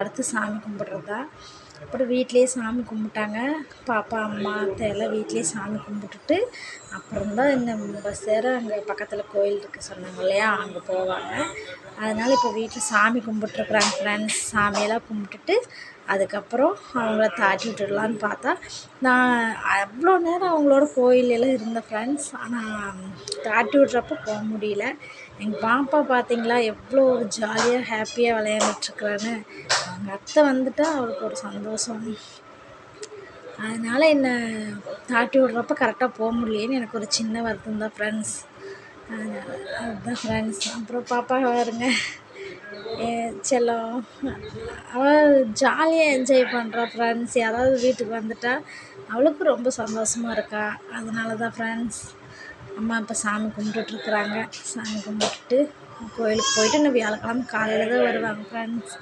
அடுத்து சாமி கும்பிட்றது தான். அப்புறம் வீட்டிலேயே சாமி கும்பிட்டாங்க. பாப்பா, அம்மா, அத்தை எல்லாம் வீட்டிலேயே சாமி கும்பிட்டுட்டு அப்புறம்தான் இந்த பஸ் ஏற அங்கே பக்கத்தில் கோயில் இருக்குது சொன்னாங்க இல்லையா, அங்கே போவாங்க. அதனால் இப்போ வீட்டில் சாமி கும்பிட்ருக்குறாங்க ஃப்ரெண்ட்ஸ். சாமியெல்லாம் கும்பிட்டுட்டு அதுக்கப்புறம் அவங்கள தாட்டி விட்டுடலான்னு பார்த்தா, நான் அவ்வளோ நேரம் அவங்களோட கோயிலெல்லாம் இருந்தேன் ஃப்ரெண்ட்ஸ். ஆனால் தாட்டி விட்றப்போ போக முடியல. எங்கள் பாப்பா பார்த்தீங்களா எவ்வளோ ஒரு ஜாலியாக ஹாப்பியாக விளையாண்டுட்ருக்குறான்னு. அவங்க அத்தை வந்துட்டால் அவளுக்கு ஒரு சந்தோஷம். அதனால் என்னை தாட்டி விட்றப்ப கரெக்டாக போக முடியலேன்னு எனக்கு ஒரு சின்ன வருத்தம் தான் ஃப்ரெண்ட்ஸ். அதனால் அதுதான் ஃப்ரெண்ட்ஸ். அப்புறம் பாப்பா பாருங்க செல்லம், அவள் ஜாலியாக என்ஜாய் பண்ணுறா ஃப்ரெண்ட்ஸ். யாராவது வீட்டுக்கு வந்துட்டா அவளுக்கு ரொம்ப சந்தோஷமாக இருக்கா. அதனால தான் ஃப்ரெண்ட்ஸ். அம்மா இப்போ சாமி கும்பிட்டுட்ருக்குறாங்க. சாமி கும்பிட்டுட்டு கோயிலுக்கு போயிட்டு இன்னும் வியாழக்கிழமை காலையில் தான் வருவாங்க ஃப்ரெண்ட்ஸ்.